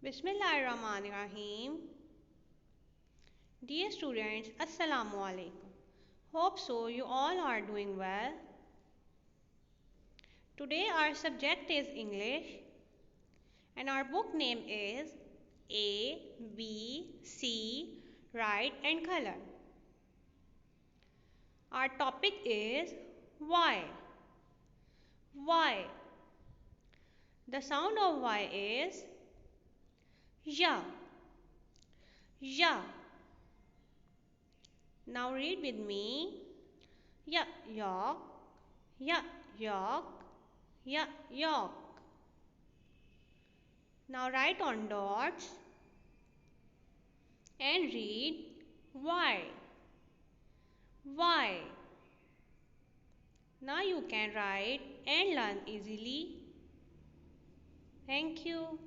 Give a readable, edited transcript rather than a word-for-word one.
Bismillahirrahmanirrahim. Dear students, Assalamu alaikum. Hope so you all are doing well. Today our subject is English and our book name is A, B, C, Write and Color. Our topic is why. Why? The sound of Y is ya. Ya. Now read with me. Ya, york. Ya, york. Ya, york. Now write on dots and read why. Why? Now you can write and learn easily. Thank you.